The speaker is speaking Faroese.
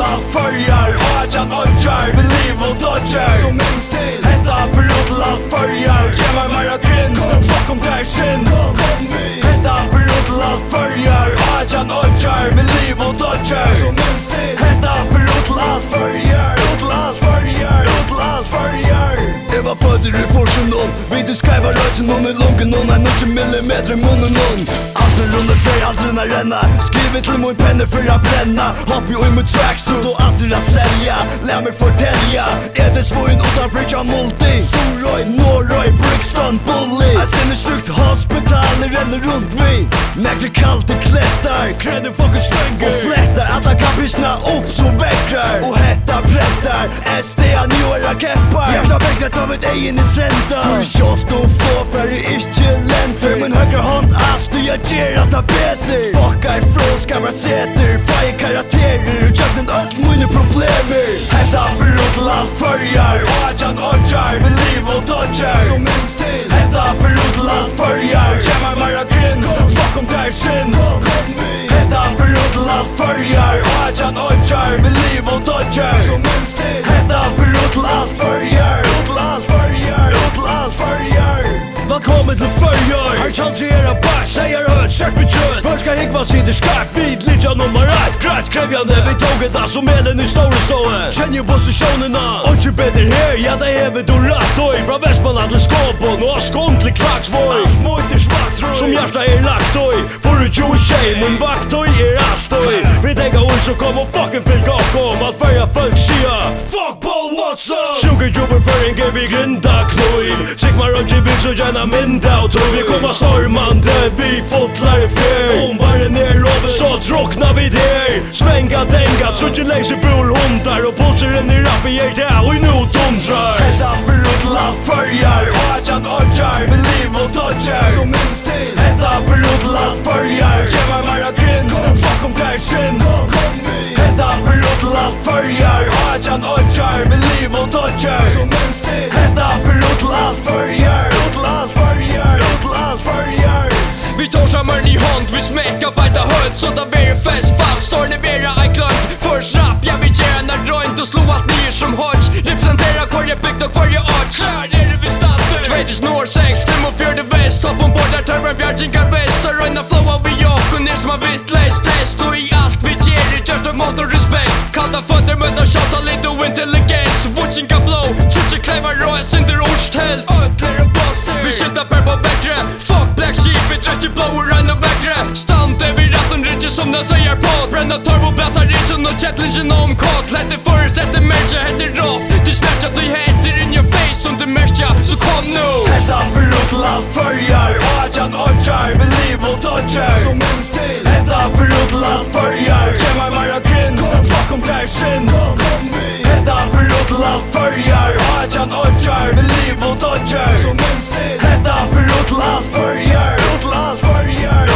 allt följer Arjan Odjar med liv och dodger som minns till Hetta förlåt allt följer Ge mig mera grinn Fuck om där sin Hetta förlåt allt följer Arjan Odjar med liv och dodger som minns till Hetta förlåt allt följer Allt följer Allt följer Jag var född i forsen någon Vid du skriva rötsen någon är lången någon är 90 millimeter i munnen någon Aldrig runder för aldrig när renna Skrivet till min penner för att bränna Hopp ju i min tracksuit och aldrig att sälja Lär mig fortälja Är det svårin utanför jag multi Storroj, Norroj, Brixton, Bully Jag sinner sjukt hospital ränner runt vi Mäkler kallt och klättar Kräder folk och stränger Och flättar alla kan pissna upp så väckrar Och hetta brättar SD njåra keppar Hjärta väcklat av ett egen i center Du är kjolt och få för det är inte länder Min högra hand alltid jag ger att tapeter Fuckar ifrån skamra säter Fajer karaktärer och köpt en allt mina problemer Hetta förlåt allt följer Arjan Odjar med liv och dodger som minns till Hetta förlåt allt följer Ge mig mera grinn Fuck om där sin Hetta förlåt allt följer Arjan Odjar med liv och dodger som minns till Hetta förlåt allt följer Allt följer Allt följer Välkommen till Följer Här changerar bash Säger högt, kört med kött Först ska Higvan sidor skarpt Vid lidja nummer 1 Krärt krävjande vid tåget Alltså melen i storeståen Känner ju positionerna Och inte bättre här Ja det är väl då rätt Oj, från Västmanland till Skåpon Och skåntlig klacksvoj Allt mot är svart Som hjärsta är lagt Oj, får du tjo tjej Min vakt oj är allt Oj, vi tänker ord så kom och fucking fylk om Att börja folk sia Fuck Paul Watson 20 jobbar för en grej vid grinda knojl Sigmar och Jibin så gärna mynda och tro Vi kommer stormande, vi fotlar i fjär Bombaren ner och så tråknar vi där Svänga, dänga, tror inte längst i bror hundar Och pulsaren i rapp i er där och nu tundrar Hetta förlåt allt följer Arjan Odjar med liv och dodger som minns till Hetta förlåt allt följer Ge mig mera grinn Fuck om där sin Hetta förlåt allt följer Arjan Odjar med liv och dodger som minns till Hetta förlåt allt följer Allt följer Allt följer Vi tar samman i hand, vi smäckar bajta höd Så där vi är fest fast, står det vera en klart För snabb, jag vill gärna rönt och slå allt ner som hörs Representera varje bygd och varje art Här är det vi stater 2000 år, 6, 5 och 4 väst Hopp ombord där törvar bjärtingar väst Och röjna flowar vi och ner som har vittläst test Och i allt vi ger det görs det mat och respekt Kalta fötter möter chansa lite och intelligens Vårdsinga blå, tjutsi klävar och är synder orstält Ödler och baster Vi skiltar per på bättre Fuck black sheep, vi dräcker blå och röjna väckre Stante vid ratten riktigt som den säger på Bränna turbo, bläsar risen och chattlingen om kort Lätt det först, heter märka, heter rat Du snärtja, du heter in your face som du märka Så kom nu Hetta förlåt allt följer Arjan Odjar med liv och dodger som minns till Hetta förlåt allt följer Ge mig mera grinn Fuck om där sin Hetta förlåt allt följer Arjan Odjar med liv och dodger som minns till Hetta förlåt allt följer Allt följer